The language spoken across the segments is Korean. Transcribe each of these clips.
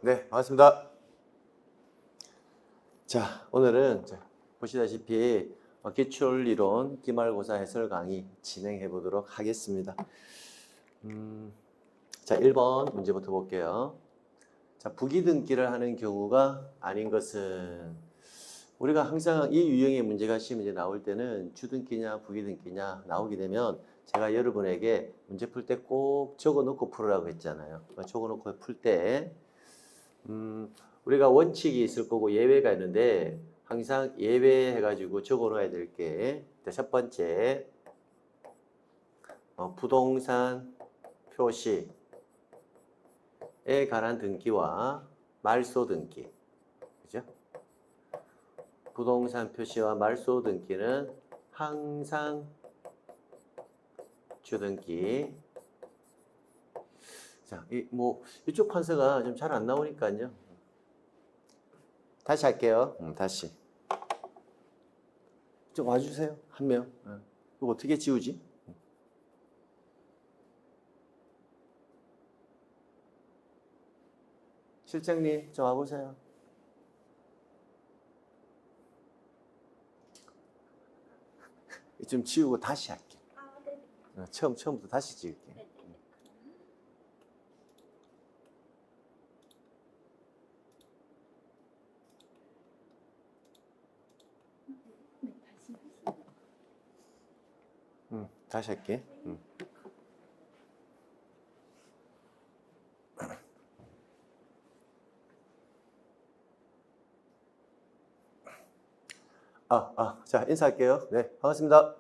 네, 반갑습니다. 자, 오늘은 보시다시피 기출이론 기말고사 해설 강의 진행해 보도록 하겠습니다. 자, 1번 문제부터 볼게요. 자, 부기등기를 하는 경우가 아닌 것은 우리가 항상 이 유형의 문제가 시험에 나올 때는 주등기냐 부기등기냐 나오게 되면 제가 여러분에게 문제 풀 때 꼭 적어놓고 풀으라고 했잖아요. 적어놓고 풀 때 우리가 원칙이 있을 거고 예외가 있는데 항상 예외해가지고 적어놔야 될 게 첫 번째 부동산 표시에 관한 등기와 말소 등기, 그죠? 부동산 표시와 말소 등기는 항상 주등기. 자, 이쪽 판서가 좀 잘 안 나오니까요. 다시 할게요. 다시. 좀 와주세요. 한 명. 이거 어떻게 지우지? 실장님, 좀 와보세요. 좀 지우고 다시 할게. 네. 처음부터 다시 지울게. 다시 할게. 자, 인사할게요. 네, 반갑습니다.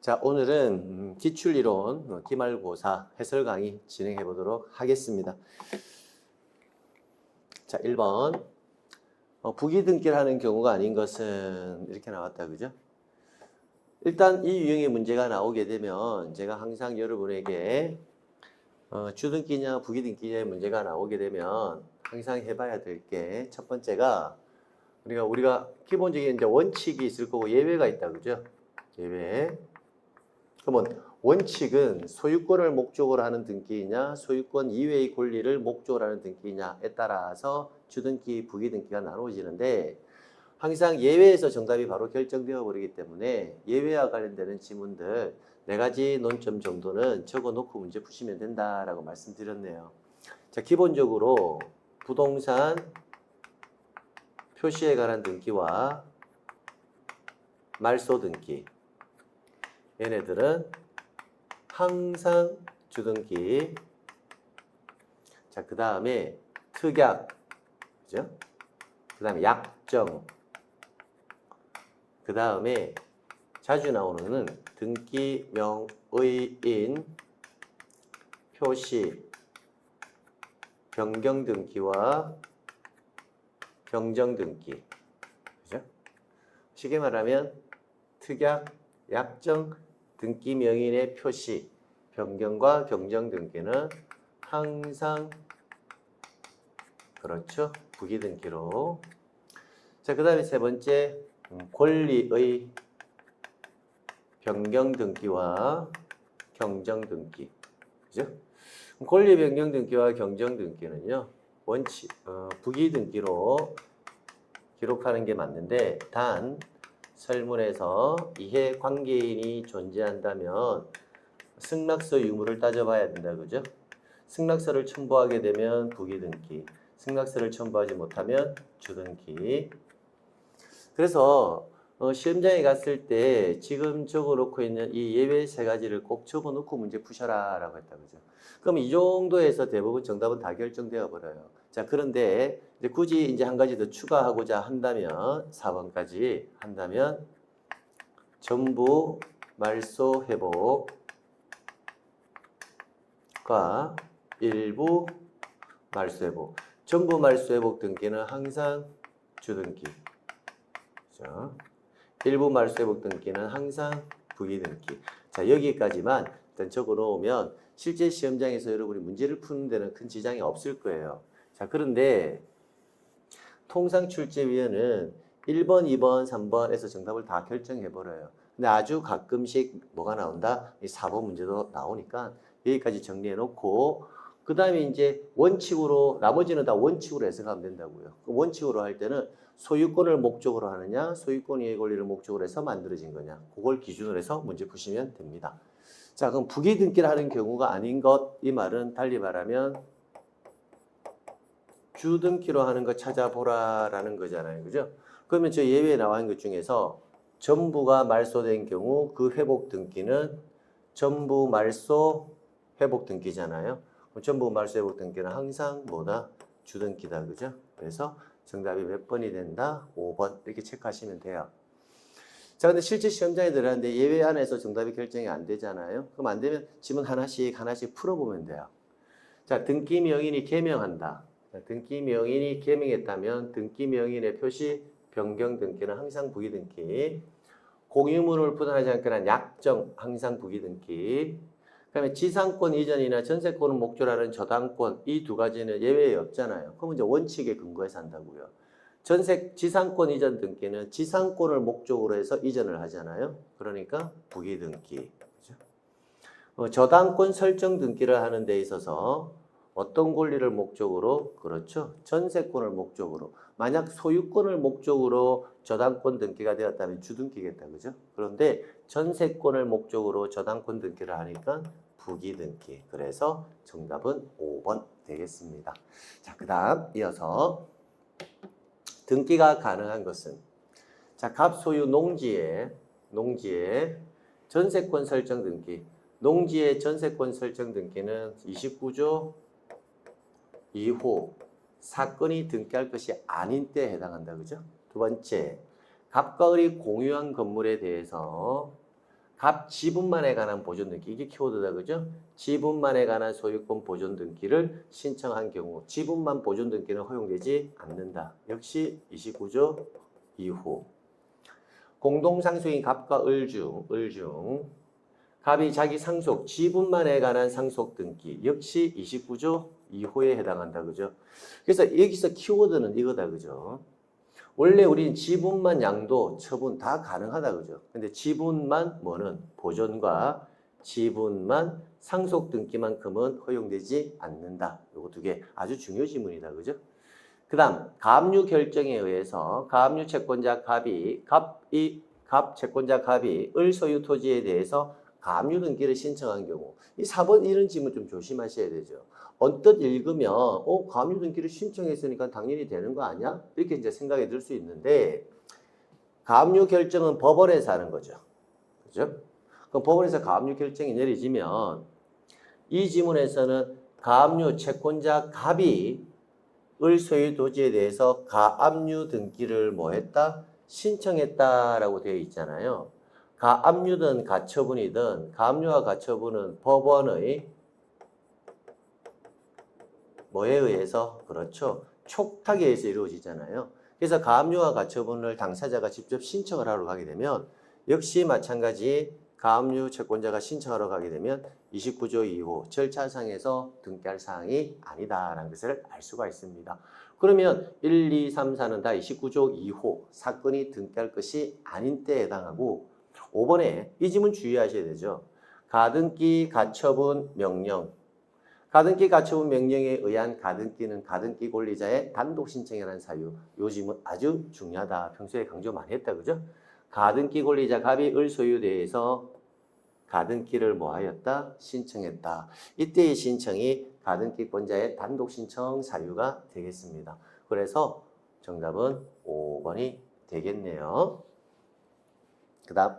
자, 오늘은 기출이론 기말고사 해설 강의 진행해 보도록 하겠습니다. 자, 1번. 부기등기를 하는 경우가 아닌 것은 이렇게 나왔다, 그죠? 일단 이 유형의 문제가 나오게 되면 제가 항상 여러분에게 주등기냐 부기등기냐의 문제가 나오게 되면 항상 해봐야 될 게 첫 번째가 우리가 기본적인 이제 원칙이 있을 거고 예외가 있다, 그죠? 예외. 그러면 원칙은 소유권을 목적으로 하는 등기이냐 소유권 이외의 권리를 목적으로 하는 등기이냐에 따라서 주등기, 부기등기가 나누어지는데 항상 예외에서 정답이 바로 결정되어 버리기 때문에 예외와 관련되는 지문들 4가지 논점 정도는 적어놓고 문제 푸시면 된다라고 말씀드렸네요. 자, 기본적으로 부동산 표시에 관한 등기와 말소 등기, 얘네들은 항상 주등기. 자, 그 다음에 특약, 그죠? 그 다음에 약정, 그 다음에 자주 나오는 등기명의인 표시, 변경등기와 경정등기, 그죠? 쉽게 말하면 특약, 약정, 등기명의인의 표시, 변경과 경정등기는 항상 그렇죠? 부기등기로. 자, 그 다음에 세 번째 권리의 변경등기와 경정등기, 그죠? 권리 변경등기와 경정등기는요 원칙 부기등기로 기록하는 게 맞는데 단 설문에서 이해관계인이 존재한다면 승낙서 유무를 따져봐야 된다, 그죠? 승낙서를 첨부하게 되면 부기등기, 승낙서를 첨부하지 못하면 주등기. 그래서 시험장에 갔을 때 지금 적어놓고 있는 이 예외 3가지를 꼭 적어놓고 문제 푸셔라 라고 했다, 그죠? 그럼 이 정도에서 대부분 정답은 다 결정되어 버려요. 자, 그런데 이제 굳이 이제 한 가지 더 추가하고자 한다면 4번까지 한다면 전부 말소 회복과 일부 말소 회복. 전부 말소 회복 등기는 항상 주등기. 그죠? 일부 말소 회복 등기는 항상 부기등기. 자, 여기까지만 일단 적어 놓으면 실제 시험장에서 여러분이 문제를 푸는 데는 큰 지장이 없을 거예요. 자, 그런데 통상출제위원은 1번, 2번, 3번에서 정답을 다 결정해 버려요. 근데 아주 가끔씩 뭐가 나온다? 이 4번 문제도 나오니까 여기까지 정리해 놓고 그 다음에 이제 원칙으로, 나머지는 다 원칙으로 해석하면 된다고요. 그 원칙으로 할 때는 소유권을 목적으로 하느냐, 소유권 이해 권리를 목적으로 해서 만들어진 거냐, 그걸 기준으로 해서 문제 푸시면 됩니다. 자, 그럼 부기등기를 하는 경우가 아닌 것, 이 말은 달리 말하면 주등기로 하는 거 찾아보라라는 거잖아요. 그죠? 그러면 저 예외에 나와 있는 것 중에서 전부가 말소된 경우 그 회복 등기는 전부 말소 회복 등기잖아요. 전부 말소 회복 등기는 항상 뭐다? 주등기다. 그죠? 그래서 정답이 몇 번이 된다? 5번. 이렇게 체크하시면 돼요. 자, 근데 실제 시험장에 들어갔는데 예외 안에서 정답이 결정이 안 되잖아요. 그럼 안 되면 지문 하나씩 풀어보면 돼요. 자, 등기 명인이 개명한다. 자, 등기 명인이 개명했다면 등기 명인의 표시 변경 등기는 항상 부기등기. 공유물을 부담하지 않거나 약정 항상 부기등기. 그다음에 지상권 이전이나 전세권을 목적으로 하는 저당권 이 두 가지는 예외에 없잖아요. 그럼 이제 원칙에 근거해서 한다고요. 지상권 이전 등기는 지상권을 목적으로 해서 이전을 하잖아요. 그러니까 부기등기. 그죠? 저당권 설정 등기를 하는 데 있어서 어떤 권리를 목적으로? 그렇죠. 전세권을 목적으로. 만약 소유권을 목적으로 저당권 등기가 되었다면 주등기겠다. 그죠? 그런데 전세권을 목적으로 저당권 등기를 하니까 부기등기. 그래서 정답은 5번 되겠습니다. 자, 그 다음 이어서 등기가 가능한 것은 자, 갑소유 농지의 전세권 설정 등기. 농지의 전세권 설정 등기는 29조 2호 사건이 등기할 것이 아닌 때에 해당한다. 그죠? 두 번째, 갑과 을이 공유한 건물에 대해서 갑 지분만에 관한 보존 등기. 이게 키워드다. 그죠? 지분만에 관한 소유권 보존 등기를 신청한 경우 지분만 보존 등기는 허용되지 않는다. 역시 29조 2호. 공동상속인 갑과 을 중 갑이 자기 상속, 지분만에 관한 상속 등기 역시 29조 2호에 해당한다. 그죠? 그래서 여기서 키워드는 이거다. 그죠? 원래 우린 지분만 양도, 처분 다 가능하다. 그죠? 근데 지분만 뭐는 보존과 지분만 상속 등기만큼은 허용되지 않는다. 요거 두 개 아주 중요 지문이다. 그죠? 그 다음 가압류 결정에 의해서 가압류 채권자 갑 채권자 갑이 을 소유 토지에 대해서 가압류 등기를 신청한 경우 이 4번 이런 질문 좀 조심하셔야 되죠. 언뜻 읽으면 가압류 등기를 신청했으니까 당연히 되는 거 아니야? 이렇게 이제 생각이 들 수 있는데 가압류 결정은 법원에서 하는 거죠. 그죠? 그럼 법원에서 가압류 결정이 내려지면 이 지문에서는 가압류 채권자 갑이 을 소유 토지에 대해서 가압류 등기를 뭐 했다? 신청했다라고 되어 있잖아요. 가압류든 가처분이든 가압류와 가처분은 법원의 뭐에 의해서? 그렇죠. 촉탁에 의해서 이루어지잖아요. 그래서 가압류와 가처분을 당사자가 직접 신청을 하러 가게 되면 역시 마찬가지 가압류 채권자가 신청하러 가게 되면 29조 2호 절차상에서 등기할 사항이 아니다라는 것을 알 수가 있습니다. 그러면 1, 2, 3, 4는 다 29조 2호 사건이 등기할 것이 아닌 때에 해당하고 5번에 이 지문 주의하셔야 되죠. 가등기, 가처분, 명령. 가등기, 가처분 명령에 의한 가등기는 가등기 권리자의 단독 신청이라는 사유. 요 지문 아주 중요하다. 평소에 강조 많이 했다. 그죠? 가등기 권리자 갑이 을 소유대에서 가등기를 뭐하였다? 신청했다. 이때의 신청이 가등기권자의 단독 신청 사유가 되겠습니다. 그래서 정답은 5번이 되겠네요. 그 다음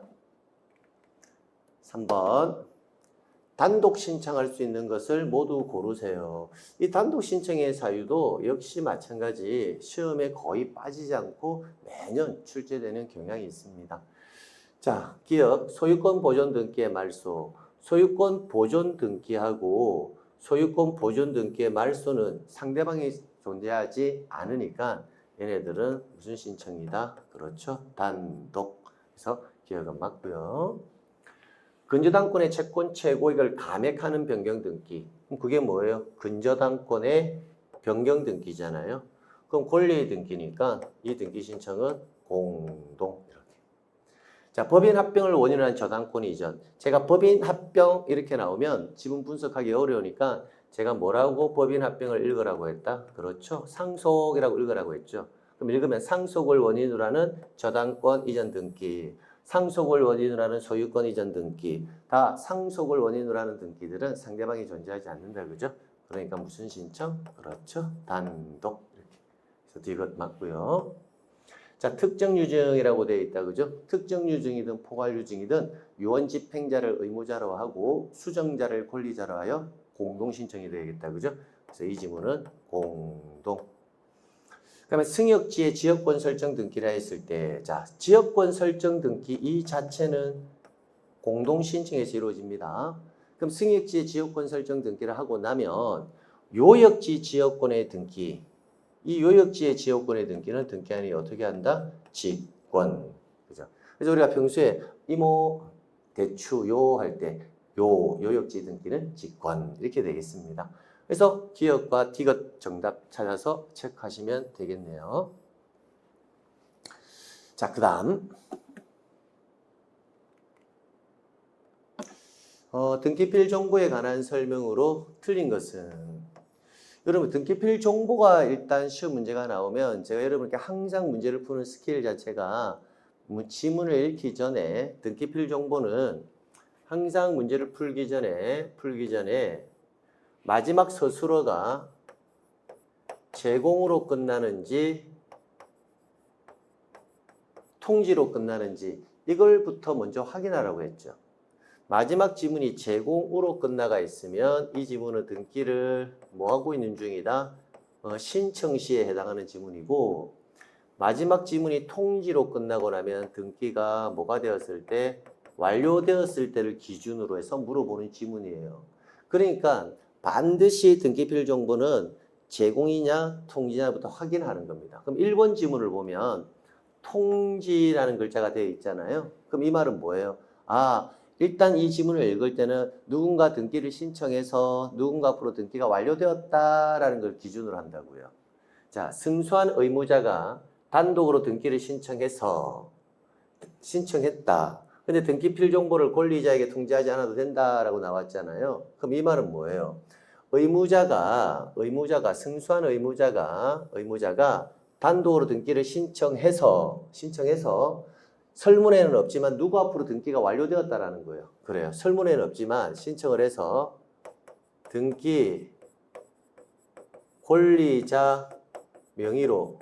3번 단독 신청할 수 있는 것을 모두 고르세요. 이 단독 신청의 사유도 역시 마찬가지 시험에 거의 빠지지 않고 매년 출제되는 경향이 있습니다. 자, 기억 소유권 보존 등기의 말소. 소유권 보존 등기하고 소유권 보존 등기의 말소는 상대방이 존재하지 않으니까 얘네들은 무슨 신청이다? 그렇죠. 단독. 그래서 기억은 맞고요. 근저당권의 채권 최고액을 감액하는 변경 등기. 그럼 그게 뭐예요? 근저당권의 변경 등기잖아요. 그럼 권리의 등기니까 이 등기 신청은 공동. 자, 법인 합병을 원인으로 한 저당권 이전. 제가 법인 합병 이렇게 나오면 지분 분석하기 어려우니까 제가 뭐라고 법인 합병을 읽으라고 했다? 그렇죠. 상속이라고 읽으라고 했죠. 그럼 읽으면 상속을 원인으로 하는 저당권 이전 등기, 상속을 원인으로 하는 소유권 이전 등기, 다 상속을 원인으로 하는 등기들은 상대방이 존재하지 않는다. 그죠? 그러니까 무슨 신청? 그렇죠. 단독. 이렇게. 그래서 이것 맞고요. 자, 특정 유증이라고 되어 있다. 그죠? 특정 유증이든 포괄 유증이든 유언 집행자를 의무자로 하고 수정자를 권리자로 하여 공동 신청이 되겠다. 그죠? 그래서 이 지문은 공동. 그다음에 승역지의 지역권 설정 등기라 했을 때, 자, 지역권 설정 등기 이 자체는 공동 신청에서 이루어집니다. 그럼 승역지의 지역권 설정 등기를 하고 나면 요역지 지역권의 등기, 이 요역지의 지역권의 등기는 등기한이 어떻게 한다? 직권. 그죠? 그래서 우리가 평소에 이모 대추 요 할 때 요역지 등기는 직권 이렇게 되겠습니다. 그래서 기억과 디귿 정답 찾아서 체크하시면 되겠네요. 자, 그 다음 등기필 정보에 관한 설명으로 틀린 것은, 여러분 등기필 정보가 일단 시험 문제가 나오면 제가 여러분께 항상 문제를 푸는 스킬 자체가 지문을 읽기 전에 등기필 정보는 항상 문제를 풀기 전에 마지막 서술어가 제공으로 끝나는지 통지로 끝나는지 이걸부터 먼저 확인하라고 했죠. 마지막 지문이 제공으로 끝나가 있으면 이 지문은 등기를 뭐 하고 있는 중이다? 신청 시에 해당하는 지문이고, 마지막 지문이 통지로 끝나고 나면 등기가 뭐가 되었을 때? 완료되었을 때를 기준으로 해서 물어보는 지문이에요. 그러니까 반드시 등기필 정보는 제공이냐 통지냐부터 확인하는 겁니다. 그럼 1번 지문을 보면 통지라는 글자가 되어 있잖아요. 그럼 이 말은 뭐예요? 아, 일단 이 지문을 읽을 때는 누군가 등기를 신청해서 누군가 앞으로 등기가 완료되었다라는 걸 기준으로 한다고요. 자, 승소한 의무자가 단독으로 등기를 신청했다. 근데 등기필 정보를 권리자에게 통지하지 않아도 된다라고 나왔잖아요. 그럼 이 말은 뭐예요? 의무자가 승소한 의무자가 단독으로 등기를 신청해서 설문에는 없지만 누구 앞으로 등기가 완료되었다라는 거예요. 그래요. 설문에는 없지만 신청을 해서 등기 권리자 명의로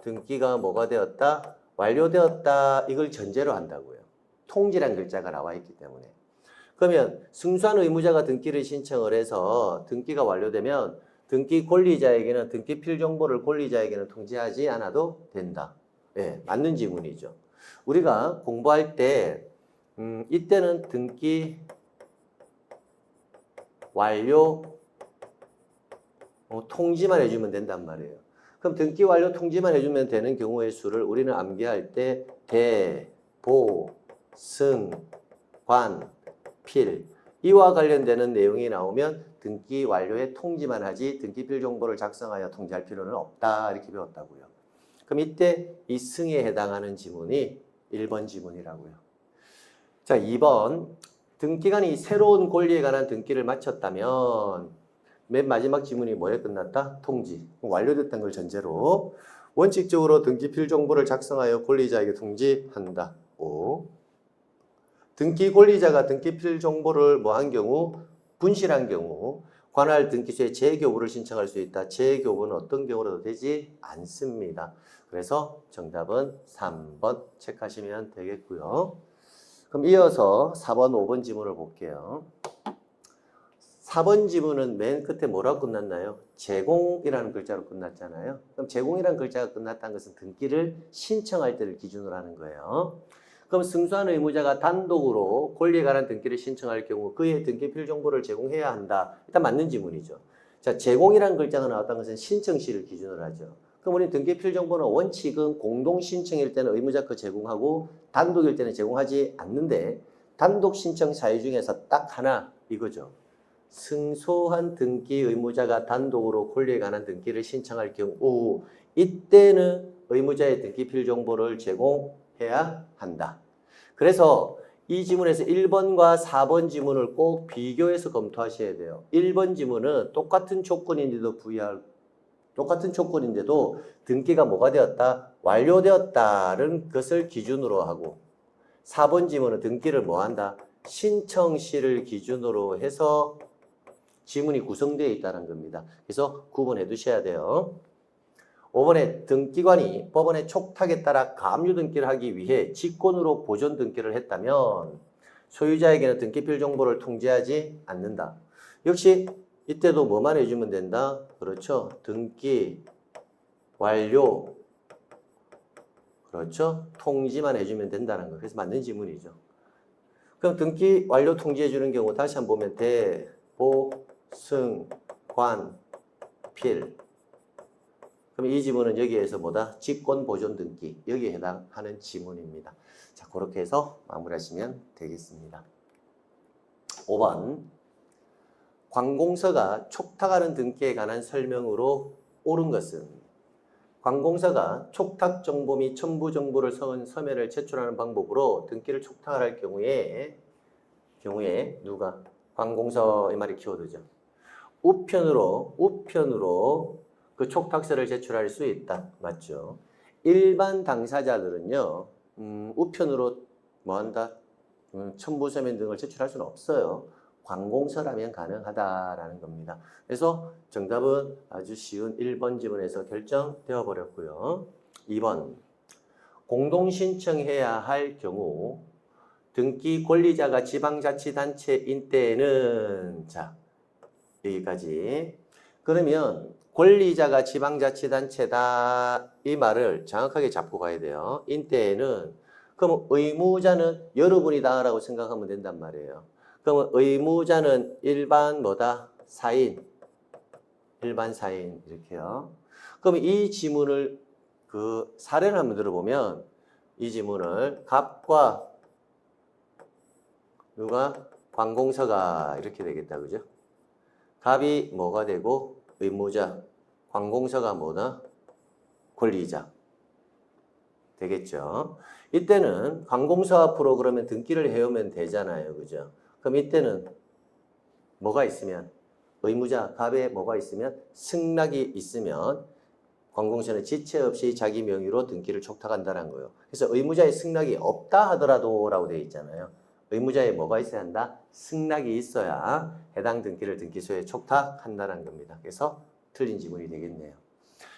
등기가 뭐가 되었다? 완료되었다. 이걸 전제로 한다고요. 통지란 글자가 나와 있기 때문에. 그러면 승소한 의무자가 등기를 신청을 해서 등기가 완료되면 등기 권리자에게는 등기필 정보를 권리자에게는 통지하지 않아도 된다. 예, 맞는 지문이죠. 우리가 공부할 때 이때는 등기 완료 통지만 해주면 된단 말이에요. 그럼 등기 완료 통지만 해주면 되는 경우의 수를 우리는 암기할 때 대, 보, 승, 관, 필 이와 관련되는 내용이 나오면 등기 완료에 통지만 하지 등기필 정보를 작성하여 통지할 필요는 없다 이렇게 배웠다고요. 그럼 이때 이 승에 해당하는 지문이 1번 지문이라고요. 자, 2번 등기관이 새로운 권리에 관한 등기를 마쳤다면 맨 마지막 지문이 뭐에 끝났다? 통지. 완료됐다는 걸 전제로 원칙적으로 등기필 정보를 작성하여 권리자에게 통지한다. 5. 등기 권리자가 등기필 정보를 뭐한 경우? 분실한 경우 관할 등기소에 재교부를 신청할 수 있다. 재교부는 어떤 경우라도 되지 않습니다. 그래서 정답은 3번 체크하시면 되겠고요. 그럼 이어서 4번, 5번 지문을 볼게요. 4번 지문은 맨 끝에 뭐라고 끝났나요? 제공이라는 글자로 끝났잖아요. 그럼 제공이라는 글자가 끝났다는 것은 등기를 신청할 때를 기준으로 하는 거예요. 그럼 승소한 의무자가 단독으로 권리에 관한 등기를 신청할 경우 그의 등기필 정보를 제공해야 한다. 일단 맞는 지문이죠. 자, 제공이라는 글자가 나왔다는 것은 신청 시를 기준으로 하죠. 그럼 우리 등기필 정보는 원칙은 공동 신청일 때는 의무자 거 제공하고 단독일 때는 제공하지 않는데 단독 신청 사유 중에서 딱 하나 이거죠. 승소한 등기 의무자가 단독으로 권리에 관한 등기를 신청할 경우 이때는 의무자의 등기필 정보를 제공해야 한다. 그래서 이 지문에서 1번과 4번 지문을 꼭 비교해서 검토하셔야 돼요. 1번 지문은 똑같은 조건인데도 똑같은 조건인데도 등기가 뭐가 되었다? 완료되었다는 것을 기준으로 하고 4번 지문은 등기를 뭐 한다? 신청시를 기준으로 해서 지문이 구성되어 있다는 겁니다. 그래서 구분해 두셔야 돼요. 5번에 등기관이 법원의 촉탁에 따라 가압류 등기를 하기 위해 직권으로 보존 등기를 했다면 소유자에게는 등기필 정보를 통지하지 않는다. 역시 이때도 뭐만 해주면 된다? 그렇죠. 등기 완료 그렇죠. 통지만 해주면 된다는 거. 그래서 맞는 지문이죠. 그럼 등기 완료 통지해 주는 경우 다시 한번 보면 대, 보, 승, 관, 필. 그럼 이 지문은 여기에서 뭐다? 직권 보존 등기. 여기에 해당하는 지문입니다. 자, 그렇게 해서 마무리하시면 되겠습니다. 5번. 관공서가 촉탁하는 등기에 관한 설명으로 옳은 것은 관공서가 촉탁 정보 및 첨부 정보를 섞은 서면을 제출하는 방법으로 등기를 촉탁할 경우에 누가? 관공서의 말이 키워드죠. 우편으로 그 촉탁서를 제출할 수 있다. 맞죠? 일반 당사자들은요, 우편으로 뭐 한다? 첨부 서면 등을 제출할 수는 없어요. 관공서라면 가능하다라는 겁니다. 그래서 정답은 아주 쉬운 1번 지문에서 결정되어 버렸고요. 2번. 공동신청해야 할 경우 등기 권리자가 지방자치단체인 때에는 자, 여기까지. 그러면 권리자가 지방자치단체다 이 말을 정확하게 잡고 가야 돼요. 인때에는 그럼 의무자는 여러분이다 라고 생각하면 된단 말이에요. 그러면 의무자는 일반 뭐다? 사인. 일반 사인 이렇게요. 그러면 이 지문을 그 사례를 한번 들어보면 이 지문을 갑과 누가? 관공서가 이렇게 되겠다. 그죠? 갑이 뭐가 되고 의무자, 관공서가 뭐다? 권리자 되겠죠. 이때는 관공서 앞으로 그러면 등기를 해오면 되잖아요. 그죠? 그럼 이때는 뭐가 있으면 의무자, 갑에 뭐가 있으면 승낙이 있으면 관공서는 지체 없이 자기 명의로 등기를 촉탁한다는 거예요. 그래서 의무자의 승낙이 없다 하더라도 라고 되어 있잖아요. 의무자에 뭐가 있어야 한다? 승낙이 있어야 해당 등기를 등기소에 촉탁한다는 겁니다. 그래서 틀린 지문이 되겠네요.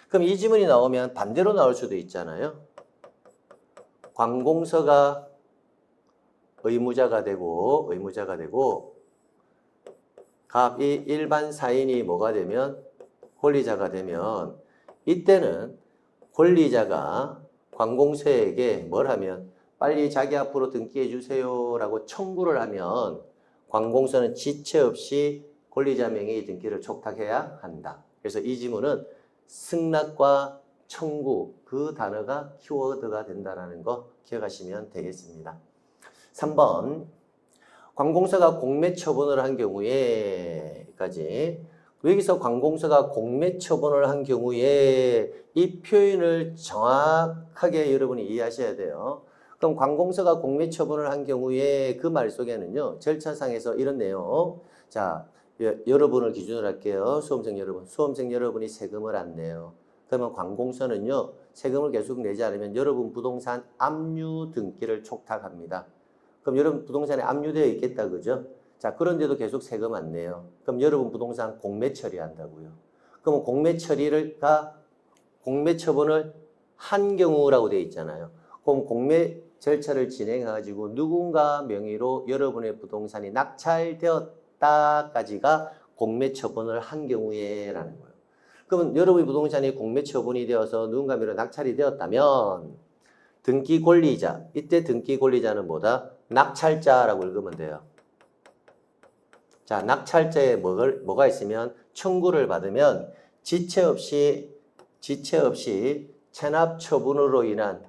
그럼 이 지문이 나오면 반대로 나올 수도 있잖아요. 관공서가 의무자가 되고 갑이 일반 사인이 뭐가 되면 권리자가 되면 이때는 권리자가 관공서에게 뭘 하면 빨리 자기 앞으로 등기해 주세요 라고 청구를 하면 관공서는 지체 없이 권리자 명의 등기를 촉탁해야 한다. 그래서 이 지문은 승낙과 청구 그 단어가 키워드가 된다는 거 기억하시면 되겠습니다. 3번 관공서가 공매 처분을 한 경우에까지 여기서 관공서가 공매 처분을 한 경우에 이 표현을 정확하게 여러분이 이해하셔야 돼요. 그럼 관공서가 공매 처분을 한 경우에 그 말 속에는요. 절차상에서 이런 내용. 자, 여러분을 기준으로 할게요. 수험생 여러분. 수험생 여러분이 세금을 안 내요. 그러면 관공서는요. 세금을 계속 내지 않으면 여러분 부동산 압류 등기를 촉탁합니다. 그럼 여러분 부동산에 압류되어 있겠다. 그죠? 자, 그런데도 계속 세금 안 내요. 그럼 여러분 부동산 공매 처리한다고요. 그럼 공매 처분을 한 경우라고 되어 있잖아요. 그럼 공매 절차를 진행해가지고 누군가 명의로 여러분의 부동산이 낙찰되었다까지가 공매 처분을 한 경우에라는 거예요. 그러면 여러분의 부동산이 공매 처분이 되어서 누군가 명의로 낙찰이 되었다면 등기 권리자, 이때 등기 권리자는 뭐다? 낙찰자라고 읽으면 돼요. 자, 낙찰자에 뭐가 있으면 청구를 받으면 지체 없이 체납 처분으로 인한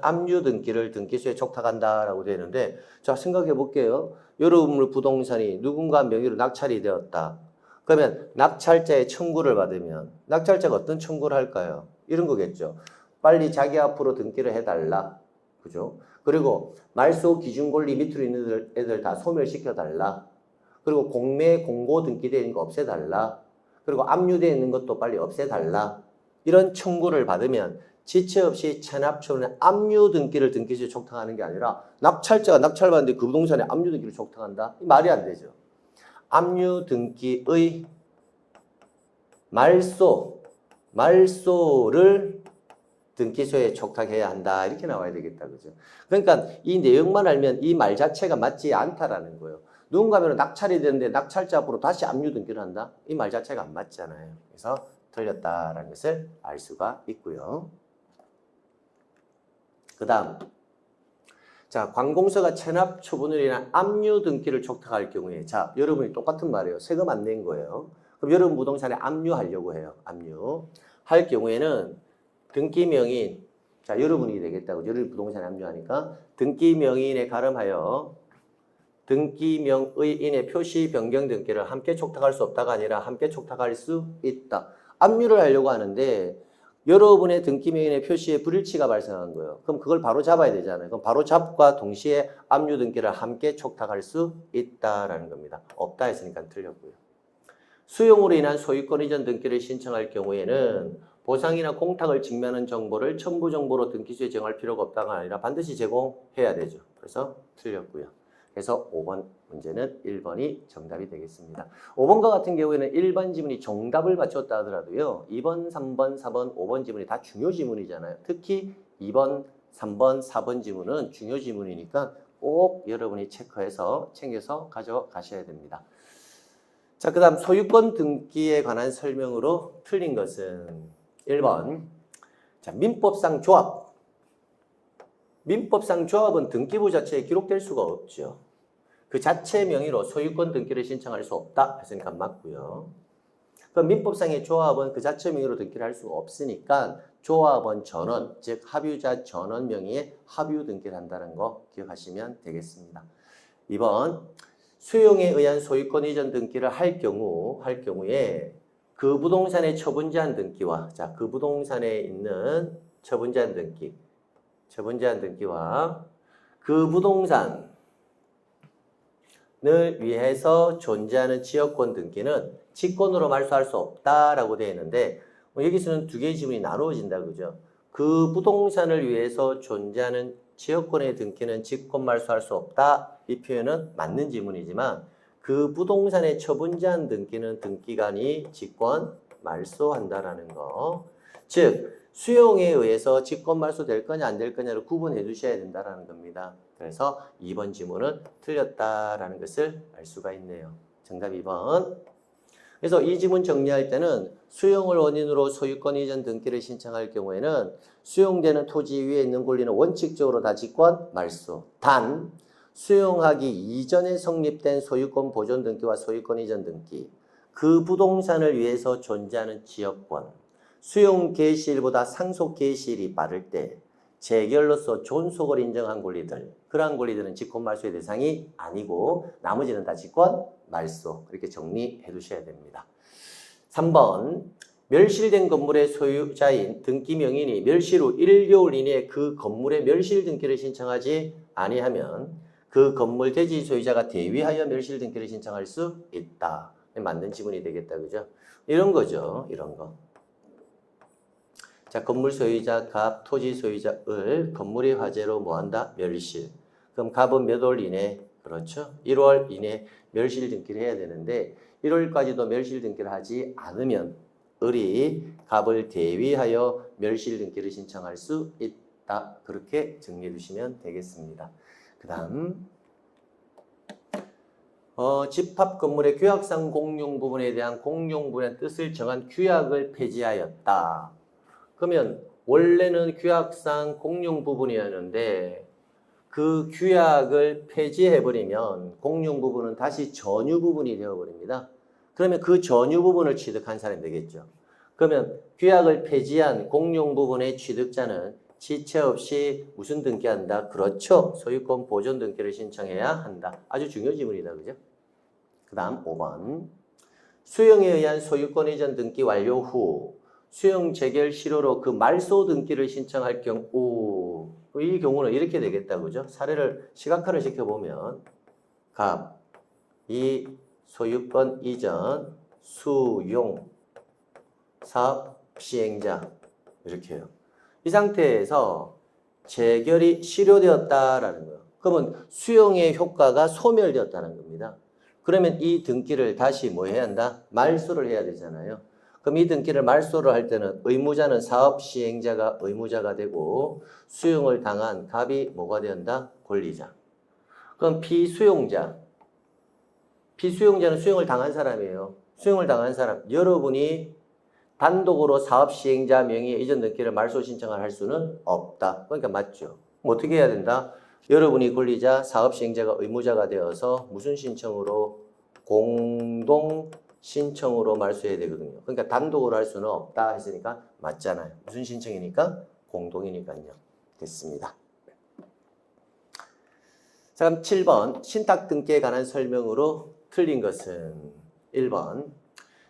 압류 등기를 등기소에 촉탁한다라고 되는데, 자, 생각해 볼게요. 여러분의 부동산이 누군가 명의로 낙찰이 되었다. 그러면 낙찰자의 청구를 받으면 낙찰자가 어떤 청구를 할까요? 이런 거겠죠. 빨리 자기 앞으로 등기를 해달라. 그죠? 그리고 말소 기준 권리 밑으로 있는 애들 다 소멸시켜달라. 그리고 공매 공고 등기되어 있는 거 없애달라. 그리고 압류되어 있는 것도 빨리 없애달라. 이런 청구를 받으면 지체 없이 체납처분의 압류 등기를 등기소에 촉탁하는 게 아니라 낙찰자가 낙찰받는데 그 부동산에 압류 등기를 촉탁한다? 이 말이 안 되죠. 압류 등기의 말소를 등기소에 촉탁해야 한다. 이렇게 나와야 되겠다. 그죠? 그러니까 이 내용만 알면 이 말 자체가 맞지 않다라는 거예요. 누군가 하면 낙찰이 되는데 낙찰자 앞으로 다시 압류 등기를 한다? 이 말 자체가 안 맞잖아요. 그래서 틀렸다라는 것을 알 수가 있고요. 그 다음, 자, 관공서가 체납 처분을 인한 압류 등기를 촉탁할 경우에, 자, 여러분이 똑같은 말이에요. 세금 안 낸 거예요. 그럼 여러분 부동산에 압류하려고 해요. 압류. 할 경우에는 등기 명인, 자, 여러분이 되겠다고. 여러분 부동산에 압류하니까 등기 명인에 가름하여 등기 명의인의 표시 변경 등기를 함께 촉탁할 수 없다가 아니라 함께 촉탁할 수 있다. 압류를 하려고 하는데 여러분의 등기 명인의 표시에 불일치가 발생한 거예요. 그럼 그걸 바로 잡아야 되잖아요. 그럼 바로 잡과 동시에 압류 등기를 함께 촉탁할 수 있다라는 겁니다. 없다 했으니까 틀렸고요. 수용으로 인한 소유권 이전 등기를 신청할 경우에는 보상이나 공탁을 직면한 정보를 첨부 정보로 등기소에 정할 필요가 없다가 아니라 반드시 제공해야 되죠. 그래서 틀렸고요. 그래서 5번 문제는 1번이 정답이 되겠습니다. 5번과 같은 경우에는 1번 지문이 정답을 맞췄다 하더라도요. 2번, 3번, 4번, 5번 지문이 다 중요 지문이잖아요. 특히 2번, 3번, 4번 지문은 중요 지문이니까 꼭 여러분이 체크해서 챙겨서 가져가셔야 됩니다. 자, 그 다음 소유권 등기에 관한 설명으로 틀린 것은 1번. 자, 민법상 조합. 민법상 조합은 등기부 자체에 기록될 수가 없죠. 그 자체 명의로 소유권 등기를 신청할 수 없다 했으니까 맞고요. 그럼 민법상의 조합은 그 자체 명의로 등기를 할 수가 없으니까 조합원 전원, 즉 합유자 전원 명의의 합유 등기를 한다는 거 기억하시면 되겠습니다. 2번. 수용에 의한 소유권 이전 등기를 할 경우에 그 부동산의 처분제한 등기와, 자, 그 부동산에 있는 처분제한 등기와 그 부동산을 위해서 존재하는 지역권 등기는 직권으로 말소할 수 없다라고 되어 있는데 여기서는 두 개의 지문이 나누어진다 그죠? 그 부동산을 위해서 존재하는 지역권의 등기는 직권 말소할 수 없다. 이 표현은 맞는 지문이지만 그 부동산의 처분제한 등기는 등기관이 직권 말소한다라는 거. 즉 수용에 의해서 직권 말소될 거냐 안 될 거냐를 구분해 두셔야 된다라는 겁니다. 그래서 2번 지문은 틀렸다라는 것을 알 수가 있네요. 정답 2번. 그래서 이 지문 정리할 때는 수용을 원인으로 소유권 이전 등기를 신청할 경우에는 수용되는 토지 위에 있는 권리는 원칙적으로 다 직권 말소. 단 수용하기 이전에 성립된 소유권 보존 등기와 소유권 이전 등기, 그 부동산을 위해서 존재하는 지역권, 수용 개시일보다 상속 개시일이 빠를 때 재결로서 존속을 인정한 권리들, 그러한 권리들은 직권 말소의 대상이 아니고 나머지는 다 직권 말소. 이렇게 정리해 두셔야 됩니다. 3번. 멸실된 건물의 소유자인 등기 명인이 멸실 후 1개월 이내에 그 건물의 멸실 등기를 신청하지 아니하면 그 건물 대지 소유자가 대위하여 멸실 등기를 신청할 수 있다. 맞는 지문이 되겠다. 그죠? 이런 거죠. 이런 거. 자, 건물 소유자 갑, 토지 소유자 을, 건물의 화재로 뭐한다? 멸실. 그럼 갑은 몇 월 이내? 그렇죠. 1월 이내 멸실 등기를 해야 되는데 1월까지도 멸실 등기를 하지 않으면 을이 갑을 대위하여 멸실 등기를 신청할 수 있다. 그렇게 정리해 주시면 되겠습니다. 그 다음 집합 건물의 규약상 공용 부분에 대한 공용 부분의 뜻을 정한 규약을 폐지하였다. 그러면 원래는 규약상 공용 부분이었는데 그 규약을 폐지해버리면 공용 부분은 다시 전유 부분이 되어버립니다. 그러면 그 전유 부분을 취득한 사람이 되겠죠. 그러면 규약을 폐지한 공용 부분의 취득자는 지체 없이 무슨 등기한다? 그렇죠. 소유권 보존 등기를 신청해야 한다. 아주 중요한 지문이다. 그죠? 그 다음 5번. 수용에 의한 소유권 이전 등기 완료 후 수용 재결 실효로 그 말소 등기를 신청할 경우 이 경우는 이렇게 되겠다. 그죠? 사례를 시각화를 시켜보면 갑, 이 소유권 이전, 수용, 사업 시행자 이렇게 해요. 이 상태에서 재결이 실효되었다라는 거예요. 그러면 수용의 효과가 소멸되었다는 겁니다. 그러면 이 등기를 다시 뭐 해야 한다? 말소를 해야 되잖아요. 그럼 이 등기를 말소를 할 때는 의무자는 사업 시행자가 의무자가 되고 수용을 당한 갑이 뭐가 된다? 권리자. 그럼 피수용자는 수용을 당한 사람이에요. 수용을 당한 사람. 여러분이 단독으로 사업 시행자 명의의 이전 등기를 말소 신청을 할 수는 없다. 그러니까 맞죠. 그럼 어떻게 해야 된다? 여러분이 권리자, 사업 시행자가 의무자가 되어서 무슨 신청으로? 공동 신청으로 말소해야 되거든요. 그러니까 단독으로 할 수는 없다 했으니까 맞잖아요. 무슨 신청이니까? 공동이니까요. 됐습니다. 자, 그럼 7번 신탁 등기에 관한 설명으로 틀린 것은 1번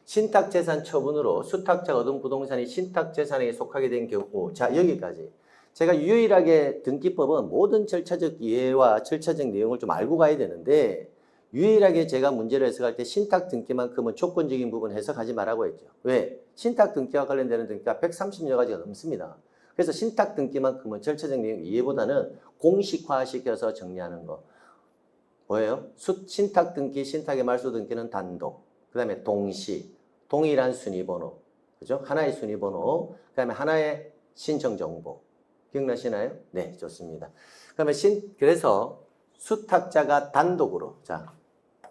신탁재산 처분으로 수탁자가 얻은 부동산이 신탁재산에 속하게 된 경우. 자, 여기까지. 제가 유일하게 등기법은 모든 절차적 이해와 절차적 내용을 좀 알고 가야 되는데 유일하게 제가 문제를 해석할 때 신탁 등기만큼은 조건적인 부분 해석하지 말라고 했죠. 왜? 신탁 등기와 관련되는 등기가 130여 가지가 넘습니다. 그래서 신탁 등기만큼은 절차적 내용 이해보다는 공식화시켜서 정리하는 거. 뭐예요? 신탁 등기, 신탁의 말소 등기는 단독. 그 다음에 동시, 동일한 순위번호. 그죠? 하나의 순위번호. 그 다음에 하나의 신청 정보. 기억나시나요? 네, 좋습니다. 그러면 그래서 수탁자가 단독으로, 자,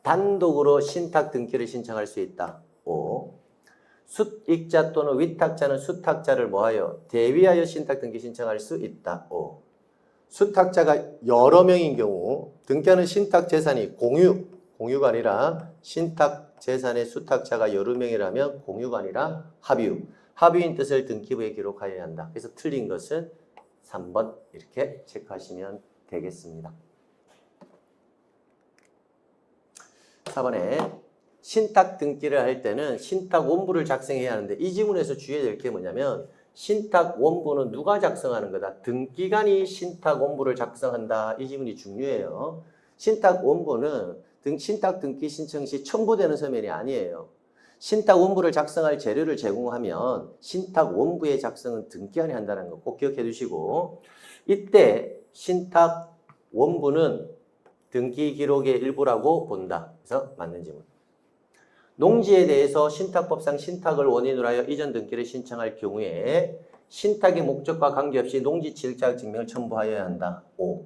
단독으로 신탁 등기를 신청할 수 있다. 5. 수익자 또는 위탁자는 수탁자를 뭐하여? 대위하여 신탁 등기 신청할 수 있다. 5. 수탁자가 여러 명인 경우 등기하는 신탁 재산이 공유가 아니라 신탁 재산의 수탁자가 여러 명이라면 공유가 아니라 합유인 뜻을 등기부에 기록하여야 한다. 그래서 틀린 것은 3번 이렇게 체크하시면 되겠습니다. 4번에 신탁 등기를 할 때는 신탁 원부를 작성해야 하는데 이 지문에서 주의해야 될 게 뭐냐면 신탁 원부는 누가 작성하는 거다? 등기관이 신탁 원부를 작성한다. 이 지문이 중요해요. 신탁 원부는 신탁 등기 신청 시 첨부되는 서면이 아니에요. 신탁 원부를 작성할 재료를 제공하면 신탁 원부의 작성은 등기관이 한다는 거 꼭 기억해 두시고 이때 신탁 원부는 등기 기록의 일부라고 본다. 그래서 맞는 지문. 농지에 대해서 신탁법상 신탁을 원인으로 하여 이전 등기를 신청할 경우에 신탁의 목적과 관계없이 농지 취득자격 증명을 첨부하여야 한다. 5.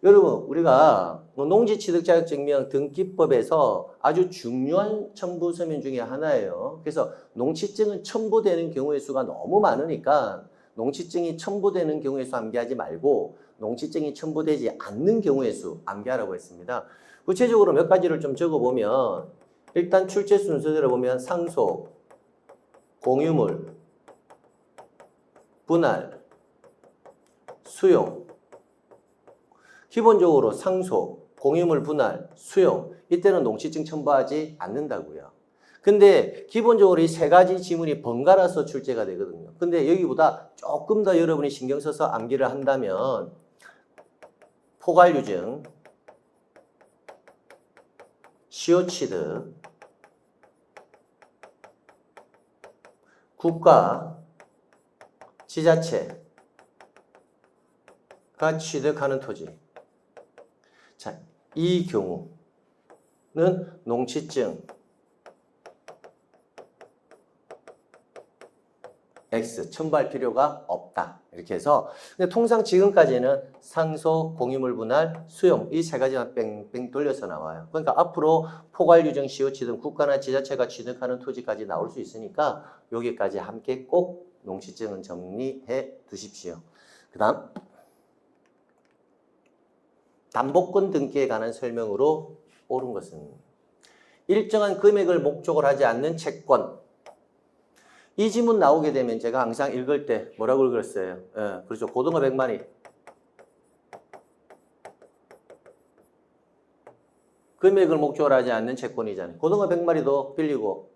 여러분 우리가 농지 취득자격 증명 등기법에서 아주 중요한 첨부 서면 중에 하나예요. 그래서 농취증은 첨부되는 경우의 수가 너무 많으니까 농취증이 첨부되는 경우의 수 암기하지 말고 농취증이 첨부되지 않는 경우의 수 암기하라고 했습니다. 구체적으로 몇 가지를 좀 적어보면 일단 출제 순서대로 보면 상속, 공유물, 분할, 수용. 기본적으로 상속, 공유물, 분할, 수용. 이때는 농취증 첨부하지 않는다고요. 근데 기본적으로 이 세 가지 지문이 번갈아서 출제가 되거든요. 근데 여기보다 조금 더 여러분이 신경 써서 암기를 한다면 포괄유증, 시효취득, 국가, 지자체가 취득하는 토지. 자, 이 경우는 농취증 X 첨부할 필요가 없다. 이렇게 해서 근데 통상 지금까지는 상속, 공유물 분할, 수용 이 세 가지만 뺑뺑 돌려서 나와요. 그러니까 앞으로 포괄유증, 시효취득, 국가나 지자체가 취득하는 토지까지 나올 수 있으니까 여기까지 함께 꼭 농취증은 정리해 두십시오. 그 다음 담보권 등기에 관한 설명으로 옳은 것은 일정한 금액을 목적으로 하지 않는 채권. 이 지문 나오게 되면 제가 항상 읽을 때 뭐라고 읽었어요? 예, 그렇죠. 고등어 100마리. 금액을 목적으로 하지 않는 채권이잖아요. 고등어 100마리도 빌리고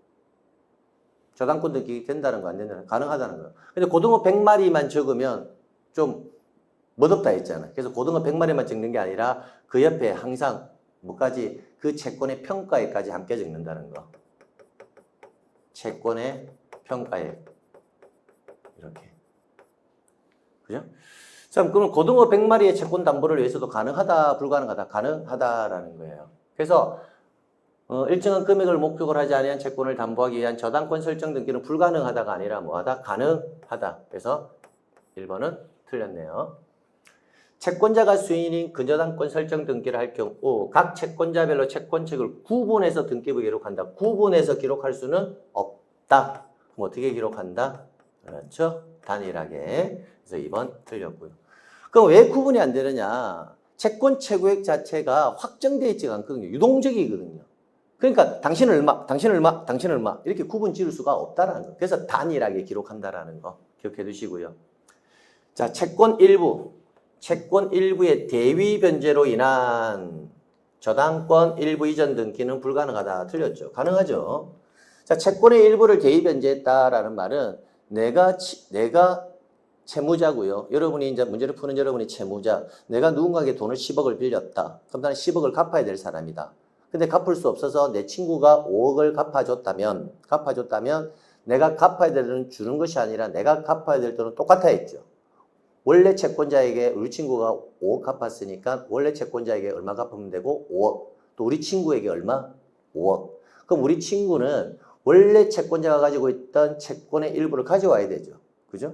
저당권 등기 된다는 거 안 된다는 거 가능하다는 거예요. 근데 고등어 100마리만 적으면 좀 멋없다 했잖아. 그래서 고등어 100마리만 적는 게 아니라 그 옆에 항상 뭐까지 그 채권의 평가액까지 함께 적는다는 거. 채권의 평가액. 이렇게. 그죠? 자, 그럼 고등어 100마리의 채권 담보를 위해서도 가능하다, 불가능하다? 가능하다라는 거예요. 그래서 일정한 금액을 목표로 하지 아니한 채권을 담보하기 위한 저당권 설정 등기는 불가능하다가 아니라 뭐하다? 가능하다. 그래서 1번은 틀렸네요. 채권자가 수인인 근저당권 설정 등기를 할 경우 각 채권자별로 채권책을 구분해서 등기부에 기록한다. 구분해서 기록할 수는 없다. 그럼 어떻게 기록한다? 그렇죠? 단일하게. 그래서 2번 틀렸고요. 그럼 왜 구분이 안 되느냐? 채권 최고액 자체가 확정되어 있지가 않거든요. 유동적이거든요. 그러니까 당신은 얼마, 당신은 얼마, 당신은 얼마 이렇게 구분 지을 수가 없다라는 거. 그래서 단일하게 기록한다라는 거 기억해 두시고요. 자, 채권 일부의 대위 변제로 인한 저당권 일부 이전 등기는 불가능하다. 틀렸죠? 가능하죠. 자, 채권의 일부를 대위 변제했다라는 말은 내가 채무자고요. 여러분이 이제 문제를 푸는 여러분이 채무자. 내가 누군가에게 돈을 10억을 빌렸다. 그럼 나는 10억을 갚아야 될 사람이다. 근데 갚을 수 없어서 내 친구가 5억을 갚아줬다면 내가 갚아야 될 돈은 주는 것이 아니라 내가 갚아야 될 돈은 똑같아 했죠. 원래 채권자에게 우리 친구가 5억 갚았으니까 원래 채권자에게 얼마 갚으면 되고 5억. 또 우리 친구에게 얼마? 5억. 그럼 우리 친구는 원래 채권자가 가지고 있던 채권의 일부를 가져와야 되죠. 그죠?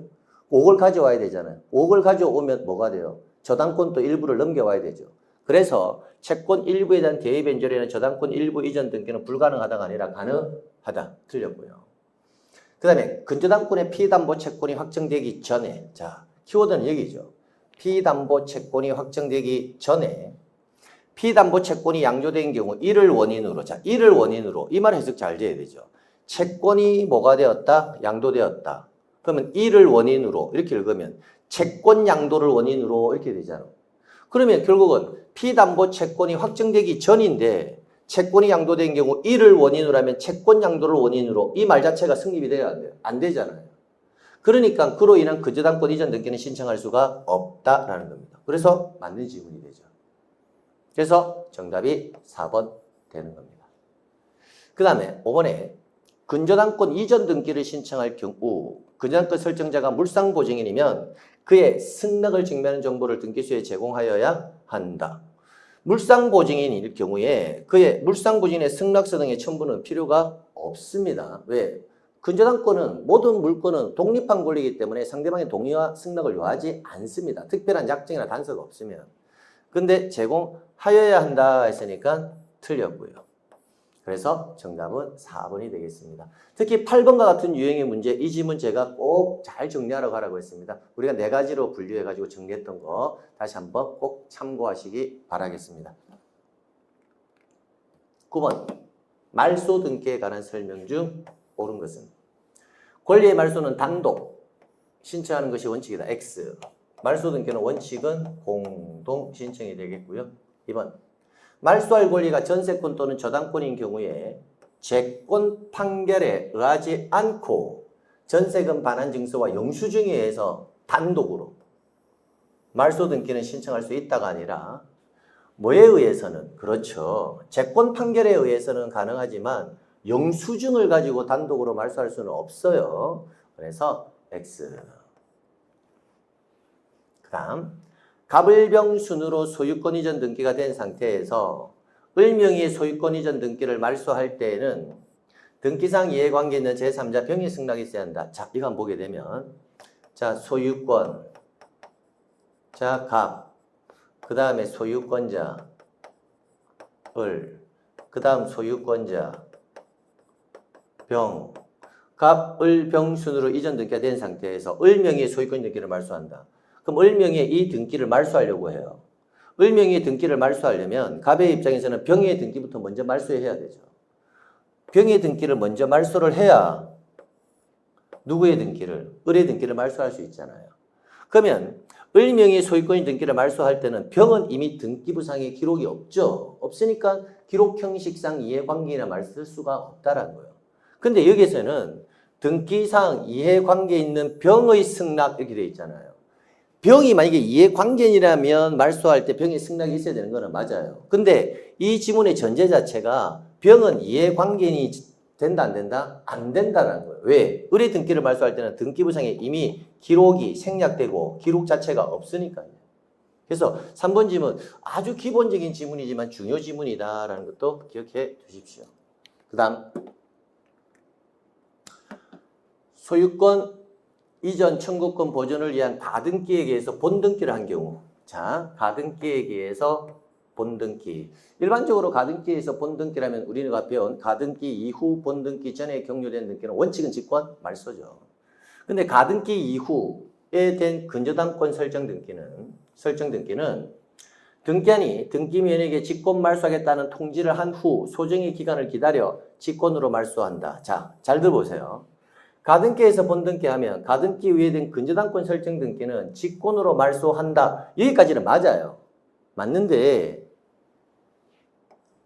5억을 가져와야 되잖아요. 5억을 가져오면 뭐가 돼요? 저당권 또 일부를 넘겨와야 되죠. 그래서 채권 일부에 대한 대위 변제로는 저당권 일부 이전 등기는 불가능하다가 아니라 가능하다. 틀렸고요. 그 다음에 근저당권의 피담보 채권이 확정되기 전에, 자, 키워드는 여기죠. 피담보 채권이 확정되기 전에 피담보 채권이 양조된 경우 이를 원인으로, 자, 이를 원인으로 이 말 해석 잘 돼야 되죠. 채권이 뭐가 되었다? 양도되었다. 그러면 이를 원인으로 이렇게 읽으면 채권 양도를 원인으로 이렇게 되잖아. 그러면 결국은 피담보 채권이 확정되기 전인데 채권이 양도된 경우 이를 원인으로 하면 채권 양도를 원인으로 이 말 자체가 성립이 돼야 안 돼요. 안 되잖아요. 그러니까 그로 인한 근저당권 이전 등기는 신청할 수가 없다라는 겁니다. 그래서 맞는 질문이 되죠. 그래서 정답이 4번 되는 겁니다. 그 다음에 5번에 근저당권 이전 등기를 신청할 경우 근저당권 설정자가 물상보증인이면 그의 승낙을 증명하는 정보를 등기소에 제공하여야 한다. 물상보증인일 경우에 그의 물상보증인의 승낙서 등의 첨부는 필요가 없습니다. 왜? 근저당권은 모든 물건은 독립한 권리이기 때문에 상대방의 동의와 승낙을 요하지 않습니다. 특별한 약정이나 단서가 없으면. 근데 제공하여야 한다 했으니까 틀렸고요. 그래서 정답은 4번이 되겠습니다. 특히 8번과 같은 유형의 문제, 이 지문 제가 꼭 잘 정리하라고 하라고 했습니다. 우리가 4가지로 분류해가지고 정리했던 거 다시 한번 꼭 참고하시기 바라겠습니다. 9번, 말소 등기에 관한 설명 중 옳은 것은? 권리의 말소는 단독 신청하는 것이 원칙이다. X. 말소 등기는 원칙은 공동 신청이 되겠고요. 2번. 말소할 권리가 전세권 또는 저당권인 경우에 재권 판결에 의하지 않고 전세금 반환 증서와 영수증에 의해서 단독으로 말소 등기는 신청할 수 있다가 아니라 뭐에 의해서는? 그렇죠. 재권 판결에 의해서는 가능하지만 영수증을 가지고 단독으로 말소할 수는 없어요. 그래서 X. 그 다음 갑을병 순으로 소유권 이전 등기가 된 상태에서 을명의의 소유권 이전 등기를 말소할 때에는 등기상 이해관계 있는 제3자 병의 승낙이 있어야 한다. 자, 이거 한번 보게 되면 자, 소유권, 자, 갑, 그 다음에 소유권자, 을, 그 다음 소유권자, 병, 갑, 을, 병 순으로 이전 등기가 된 상태에서 을명의의 소유권 등기를 말소한다. 그럼 을명의의 이 등기를 말소하려고 해요. 을명의의 등기를 말소하려면 갑의 입장에서는 병의 등기부터 먼저 말소해야 되죠. 병의 등기를 먼저 말소를 해야 누구의 등기를? 을의 등기를 말소할 수 있잖아요. 그러면 을명의의 소유권 등기를 말소할 때는 병은 이미 등기부상에 기록이 없죠. 없으니까 기록 형식상 이해관계나 말쓸 수가 없다라는 거예요. 근데 여기서는 등기상 이해관계 있는 병의 승낙 이렇게 돼 있잖아요. 병이 만약에 이해관계인이라면 말소할 때 병의 승낙이 있어야 되는 거는 맞아요. 근데 이 지문의 전제 자체가 병은 이해관계인이 된다 안 된다? 안 된다는 거예요. 왜? 의뢰 등기를 말소할 때는 등기부상에 이미 기록이 생략되고 기록 자체가 없으니까요. 그래서 3번 지문 아주 기본적인 지문이지만 중요 지문이다라는 것도 기억해 두십시오. 그 다음 소유권 이전 청구권 보존을 위한 가등기에 의해서 본등기를 한 경우. 자, 가등기에 의해서 본등기. 일반적으로 가등기에서 본등기라면 우리가 배운 가등기 이후 본등기 전에 격려된 등기는 원칙은 직권 말소죠. 근데 가등기 이후에 된 근저당권 설정 등기는 등기한이 등기면에게 직권 말소하겠다는 통지를 한 후 소정의 기간을 기다려 직권으로 말소한다. 자, 잘 들어보세요. 가등기에서 본등기하면 가등기 위에 된 근저당권 설정 등기는 직권으로 말소한다. 여기까지는 맞아요. 맞는데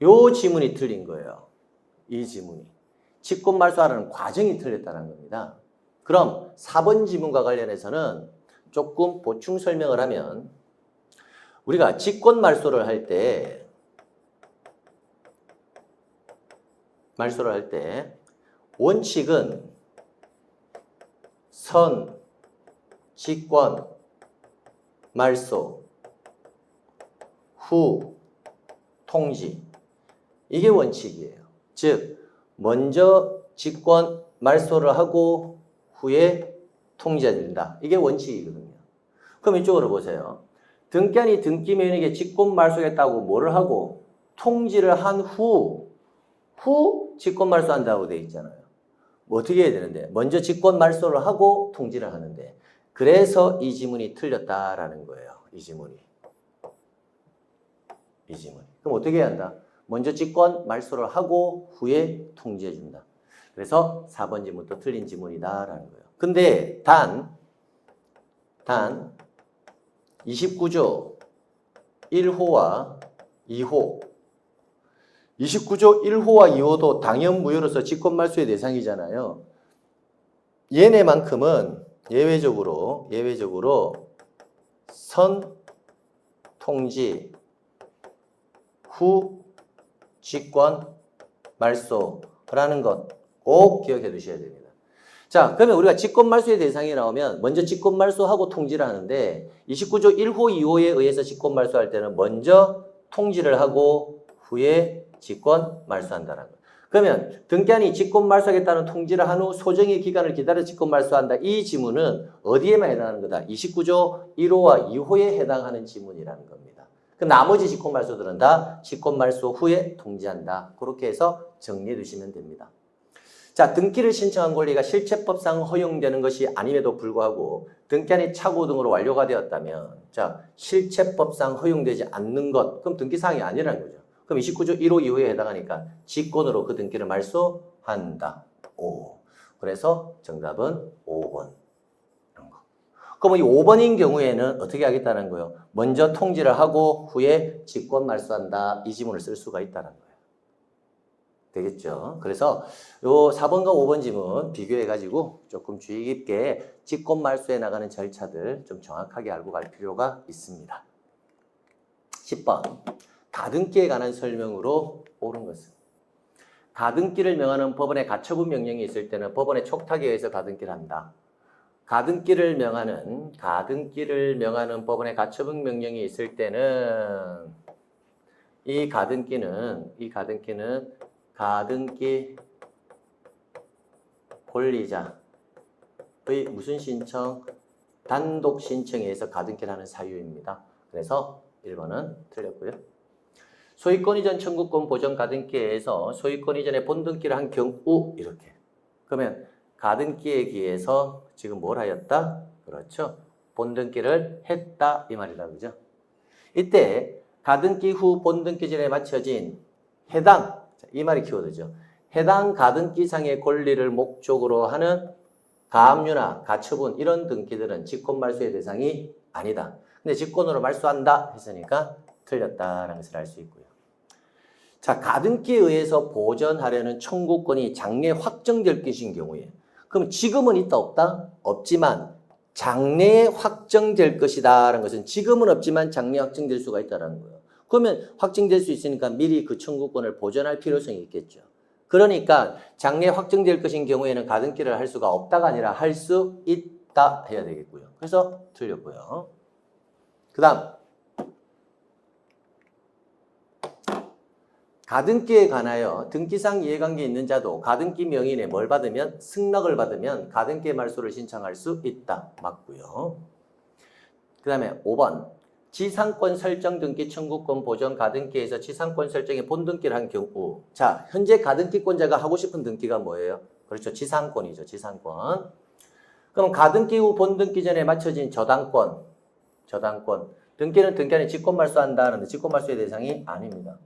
요 지문이 틀린 거예요. 이 지문이. 직권 말소하라는 과정이 틀렸다는 겁니다. 그럼 4번 지문과 관련해서는 조금 보충 설명을 하면 우리가 직권 말소를 할 때 원칙은 선, 직권, 말소, 후, 통지. 이게 원칙이에요. 즉, 먼저 직권, 말소를 하고 후에 통지해야 된다. 이게 원칙이거든요. 그럼 이쪽으로 보세요. 등기한이 등기면에게 직권 말소하겠다고 뭐를 하고 통지를 한 후 직권 말소한다고 되어 있잖아요. 뭐 어떻게 해야 되는데? 먼저 직권 말소를 하고 통지를 하는데 그래서 이 지문이 틀렸다라는 거예요. 이 지문이. 그럼 어떻게 해야 한다? 먼저 직권 말소를 하고 후에 통지해 준다. 그래서 4번 지문도 틀린 지문이다라는 거예요. 근데 단 29조 1호와 2호 29조 1호와 2호도 당연무효로서 직권말소의 대상이잖아요. 얘네만큼은 예외적으로 선, 통지, 후, 직권, 말소라는 것 꼭 기억해 두셔야 됩니다. 자, 그러면 우리가 직권말소의 대상이 나오면 먼저 직권말소하고 통지를 하는데 29조 1호, 2호에 의해서 직권말소할 때는 먼저 통지를 하고 후에 직권 말소한다는 거예요. 그러면 등기한이 직권 말소하겠다는 통지를 한 후 소정의 기간을 기다려 직권 말소한다. 이 지문은 어디에만 해당하는 거다? 29조 1호와 2호에 해당하는 지문이라는 겁니다. 그 나머지 직권 말소들은 다 직권 말소 후에 통지한다. 그렇게 해서 정리해 두시면 됩니다. 자, 등기를 신청한 권리가 실체법상 허용되는 것이 아님에도 불구하고 등기한이 착오 등으로 완료가 되었다면 자, 실체법상 허용되지 않는 것, 그럼 등기사항이 아니라는 거죠. 그럼 29조 1호 2호에 해당하니까 직권으로 그 등기를 말소한다. 그래서 정답은 5번. 그럼 이 5번인 경우에는 어떻게 하겠다는 거예요? 먼저 통지를 하고 후에 직권 말소한다. 이 지문을 쓸 수가 있다는 거예요. 되겠죠? 그래서 요 4번과 5번 지문 비교해가지고 조금 주의 깊게 직권 말소에 나가는 절차들 좀 정확하게 알고 갈 필요가 있습니다. 10번. 가등기에 관한 설명으로 옳은 것은 가등기를 명하는 법원의 가처분 명령이 있을 때는 법원의 촉탁에 의해서 가등기를 한다. 가등기를 명하는 법원의 가처분 명령이 있을 때는 이 가등기는 가등기 권리자의 무슨 신청? 단독 신청에 의해서 가등기를 하는 사유입니다. 그래서 1번은 틀렸고요. 소유권 이전 청구권 보전 가등기에 의해서 소유권 이전에 본등기를 한 경우 이렇게. 그러면 가등기에 의해서 지금 뭘 하였다? 그렇죠. 본등기를 했다 이 말이다. 그죠? 이때 가등기 후 본등기 전에 마쳐진 해당, 이 말이 키워드죠. 해당 가등기상의 권리를 목적으로 하는 가압류나 가처분 이런 등기들은 직권 말소의 대상이 아니다. 근데 직권으로 말소한다 했으니까 틀렸다라는 것을 알 수 있고요. 자, 가등기에 의해서 보전하려는 청구권이 장래 확정될 것인 경우에 그럼 지금은 있다 없다? 없지만 장래에 확정될 것이다라는 것은 지금은 없지만 장래에 확정될 수가 있다는 거예요. 그러면 확정될 수 있으니까 미리 그 청구권을 보존할 필요성이 있겠죠. 그러니까 장래에 확정될 것인 경우에는 가등기를 할 수가 없다가 아니라 할 수 있다 해야 되겠고요. 그래서 틀렸고요. 그 다음 가등기에 관하여 등기상 이해관계 있는 자도 가등기 명인에 뭘 받으면 승낙을 받으면 가등기의 말소를 신청할 수 있다. 맞고요. 그 다음에 5번 지상권 설정 등기 청구권 보존 가등기에서 지상권 설정에 본등기를 한 경우 자 현재 가등기권자가 하고 싶은 등기가 뭐예요? 그렇죠. 지상권이죠. 지상권. 그럼 가등기 후 본등기 전에 맞춰진 저당권 등기는 등기 안에 직권말소한다는데 직권말소의 대상이 아닙니다.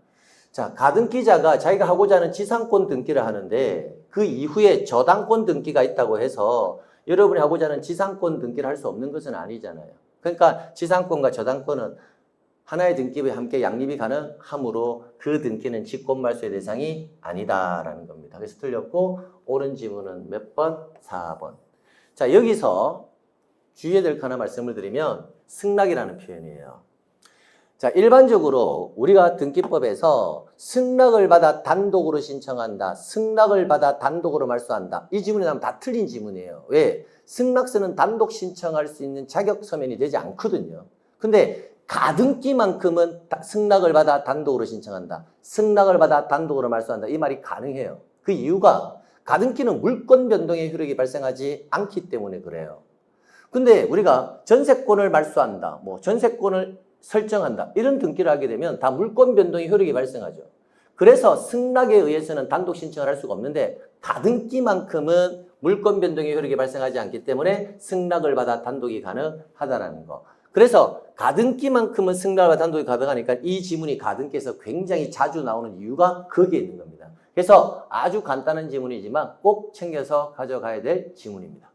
자, 가등기자가 자기가 하고자 하는 지상권 등기를 하는데 그 이후에 저당권 등기가 있다고 해서 여러분이 하고자 하는 지상권 등기를 할 수 없는 것은 아니잖아요. 그러니까 지상권과 저당권은 하나의 등기부에 함께 양립이 가능하므로 그 등기는 직권말소의 대상이 아니다라는 겁니다. 그래서 틀렸고 옳은 지문은 몇 번? 4번. 자, 여기서 주의해야 될 거 하나 말씀을 드리면 승낙이라는 표현이에요. 자, 일반적으로 우리가 등기법에서 승낙을 받아 단독으로 신청한다. 승낙을 받아 단독으로 말소한다. 이 지문이 나오면 다 틀린 지문이에요. 왜? 승낙서는 단독 신청할 수 있는 자격 서면이 되지 않거든요. 근데 가등기만큼은 승낙을 받아 단독으로 신청한다. 승낙을 받아 단독으로 말소한다. 이 말이 가능해요. 그 이유가 가등기는 물권 변동의 효력이 발생하지 않기 때문에 그래요. 근데 우리가 전세권을 말소한다. 뭐 전세권을 설정한다. 이런 등기를 하게 되면 다 물권 변동의 효력이 발생하죠. 그래서 승낙에 의해서는 단독 신청을 할 수가 없는데 가등기만큼은 물권 변동의 효력이 발생하지 않기 때문에 승낙을 받아 단독이 가능하다는 거. 그래서 가등기만큼은 승낙을 받아 단독이 가능하니까 이 지문이 가등기에서 굉장히 자주 나오는 이유가 거기에 있는 겁니다. 그래서 아주 간단한 지문이지만 꼭 챙겨서 가져가야 될 지문입니다.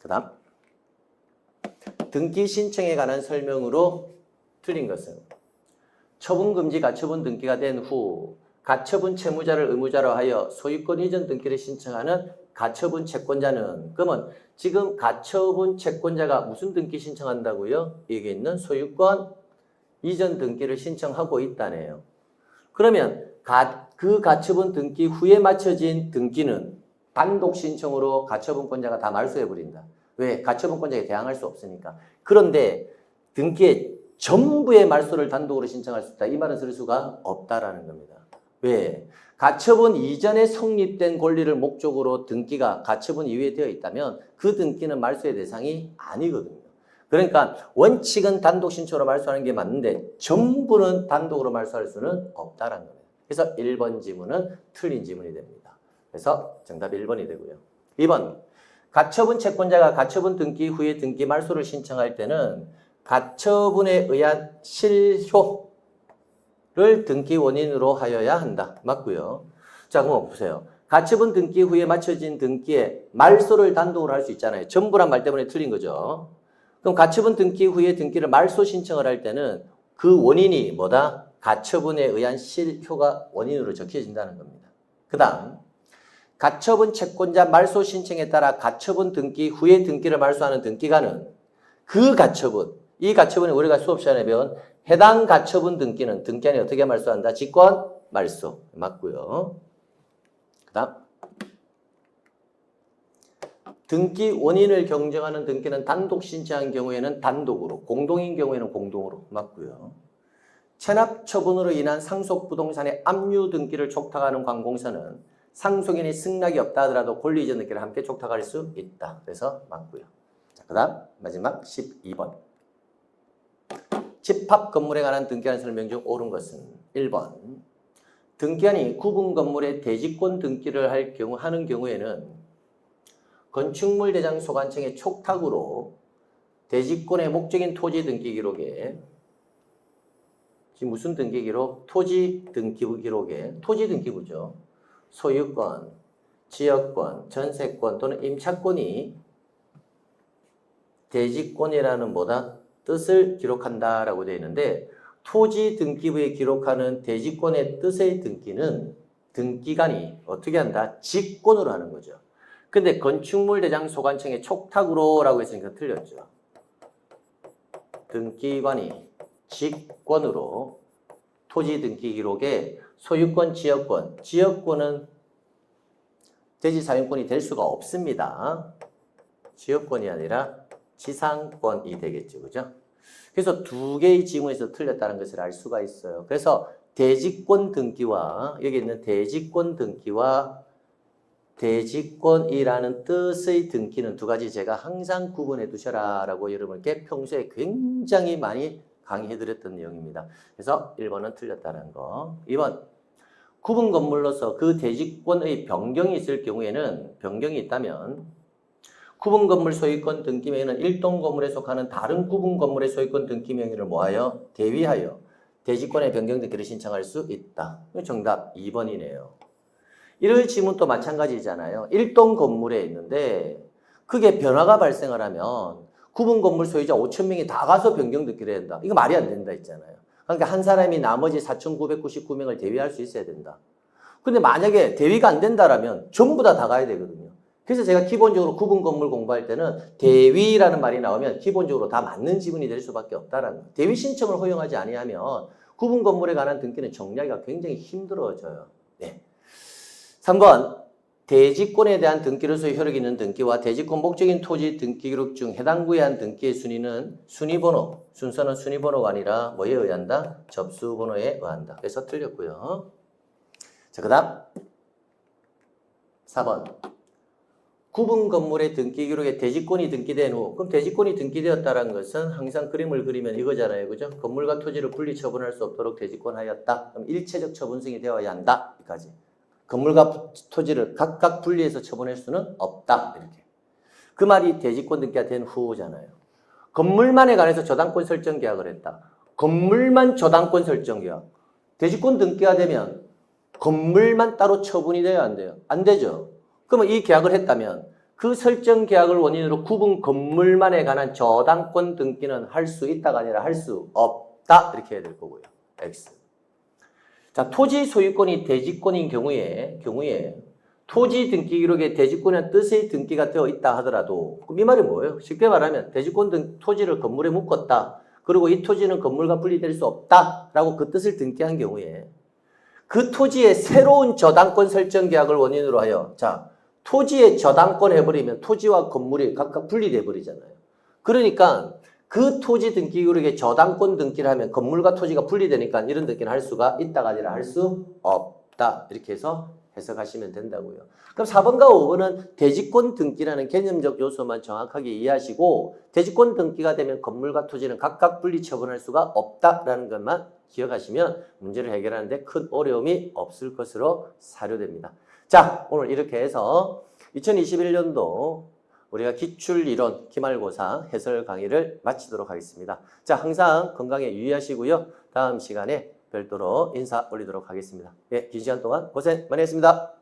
그 다음 등기 신청에 관한 설명으로 틀린 것은 처분금지 가처분 등기가 된 후 가처분 채무자를 의무자로 하여 소유권 이전 등기를 신청하는 가처분 채권자는 그러면 지금 가처분 채권자가 무슨 등기 신청한다고요? 여기 있는 소유권 이전 등기를 신청하고 있다네요. 그러면 그 가처분 등기 후에 맞춰진 등기는 단독 신청으로 가처분권자가 다 말소해버린다. 왜? 가처분권자에게 대항할 수 없으니까. 그런데 등기의 전부의 말소를 단독으로 신청할 수 있다. 이 말은 쓸 수가 없다라는 겁니다. 왜? 가처분 이전에 성립된 권리를 목적으로 등기가 가처분 이후에 되어 있다면 그 등기는 말소의 대상이 아니거든요. 그러니까 원칙은 단독 신청으로 말소하는 게 맞는데 전부는 단독으로 말소할 수는 없다라는 겁니다. 그래서 1번 지문은 틀린 지문이 됩니다. 그래서 정답 1번이 되고요. 2번 가처분 채권자가 가처분 등기 후에 등기 말소를 신청할 때는 가처분에 의한 실효를 등기 원인으로 하여야 한다. 맞고요. 자, 그럼 보세요. 가처분 등기 후에 맞춰진 등기에 말소를 단독으로 할 수 있잖아요. 전부란 말 때문에 틀린 거죠. 그럼 가처분 등기 후에 등기를 말소 신청을 할 때는 그 원인이 뭐다? 가처분에 의한 실효가 원인으로 적혀진다는 겁니다. 그 다음 가처분 채권자 말소 신청에 따라 가처분 등기 후에 등기를 말소하는 등기관은 그 가처분 이 가처분이 우리가 수업 시간에 배운 해당 가처분 등기는 등기관이 어떻게 말소한다? 직권 말소. 맞고요. 그 다음 등기 원인을 경정하는 등기는 단독 신청한 경우에는 단독으로, 공동인 경우에는 공동으로. 맞고요. 체납 처분으로 인한 상속 부동산의 압류 등기를 촉탁하는 관공서는 상속인이 승낙이 없다 하더라도 권리 이전 등기를 함께 촉탁할 수 있다. 그래서 맞고요. 자, 그 다음 마지막 12번. 집합 건물에 관한 등기관 설명 중 옳은 것은 1번. 등기관이 구분 건물의 대지권 등기를 하는 경우에는 건축물 대장 소관청의 촉탁으로 대지권의 목적인 토지 등기 기록에 지금 무슨 등기 기록? 토지 등기 기록에 토지 등기부죠. 소유권, 지역권, 전세권 또는 임차권이 대지권이라는 뭐다? 뜻을 기록한다라고 되어 있는데 토지 등기부에 기록하는 대지권의 뜻의 등기는 등기관이 어떻게 한다? 직권으로 하는 거죠. 근데 건축물 대장 소관청의 촉탁으로라고 했으니까 틀렸죠. 등기관이 직권으로 토지 등기 기록에 소유권, 지역권은 대지 사용권이 될 수가 없습니다. 지역권이 아니라 지상권이 되겠죠. 그죠? 그래서 두 개의 지문에서 틀렸다는 것을 알 수가 있어요. 그래서 대지권 등기와 여기 있는 대지권 등기와 대지권이라는 뜻의 등기는 두 가지 제가 항상 구분해 두셔라라고 여러분께 평소에 굉장히 많이 강의해 드렸던 내용입니다. 그래서 1번은 틀렸다는 거. 2번 구분 건물로서 그 대지권의 변경이 있을 경우에는 변경이 있다면 구분 건물 소유권 등기 명의는 일동 건물에 속하는 다른 구분 건물의 소유권 등기 명의를 뭐하여 대위하여 대지권의 변경 등기를 신청할 수 있다. 정답 2번이네요. 이럴 지문도 마찬가지잖아요. 일동 건물에 있는데 그게 변화가 발생을 하면 구분 건물 소유자 5,000명이 다 가서 변경 등기를 해야 된다. 이거 말이 안 된다 했잖아요. 그러니까 한 사람이 나머지 4,999명을 대위할 수 있어야 된다. 근데 만약에 대위가 안 된다라면 전부 다 가야 되거든요. 그래서 제가 기본적으로 구분 건물 공부할 때는 대위라는 말이 나오면 기본적으로 다 맞는 지문이 될 수밖에 없다라는 거예요. 대위 신청을 허용하지 아니하면 구분 건물에 관한 등기는 정리하기가 굉장히 힘들어져요. 네. 3번 대지권에 대한 등기로서의 효력이 있는 등기와 대지권 목적인 토지 등기 기록 중 해당 구에 한 등기의 순서는 순위번호가 아니라 뭐에 의한다? 접수번호에 의한다. 그래서 틀렸고요. 자, 그 다음 4번 구분 건물의 등기 기록에 대지권이 등기된 후, 그럼 대지권이 등기되었다는 것은 항상 그림을 그리면 이거잖아요. 그죠? 건물과 토지를 분리 처분할 수 없도록 대지권하였다. 그럼 일체적 처분승이 되어야 한다. 여기까지. 건물과 토지를 각각 분리해서 처분할 수는 없다. 이렇게. 그 말이 대지권 등기가 된 후잖아요. 건물만에 관해서 저당권 설정 계약을 했다. 건물만 저당권 설정 계약. 대지권 등기가 되면 건물만 따로 처분이 돼야 안 돼요? 안 되죠. 그러면 이 계약을 했다면 그 설정 계약을 원인으로 구분 건물만에 관한 저당권 등기는 할 수 있다가 아니라 할 수 없다. 이렇게 해야 될 거고요. X. 자, 토지 소유권이 대지권인 경우에 토지 등기 기록에 대지권이라는 뜻의 등기가 되어 있다 하더라도 그럼 이 말이 뭐예요? 쉽게 말하면 대지권 등 토지를 건물에 묶었다. 그리고 이 토지는 건물과 분리될 수 없다라고 그 뜻을 등기한 경우에 그 토지의 새로운 저당권 설정 계약을 원인으로 하여 자, 토지에 저당권 해버리면 토지와 건물이 각각 분리돼 버리잖아요. 그러니까 그 토지 등기 기록에 저당권 등기를 하면 건물과 토지가 분리되니까 이런 등기는 할 수가 있다가 아니라 할 수 없다. 이렇게 해서 해석하시면 된다고요. 그럼 4번과 5번은 대지권 등기라는 개념적 요소만 정확하게 이해하시고 대지권 등기가 되면 건물과 토지는 각각 분리 처분할 수가 없다라는 것만 기억하시면 문제를 해결하는데 큰 어려움이 없을 것으로 사료됩니다. 자, 오늘 이렇게 해서 2021년도 우리가 기출이론 기말고사 해설 강의를 마치도록 하겠습니다. 자, 항상 건강에 유의하시고요. 다음 시간에 별도로 인사 올리도록 하겠습니다. 예, 긴 시간 동안 고생 많이 했습니다.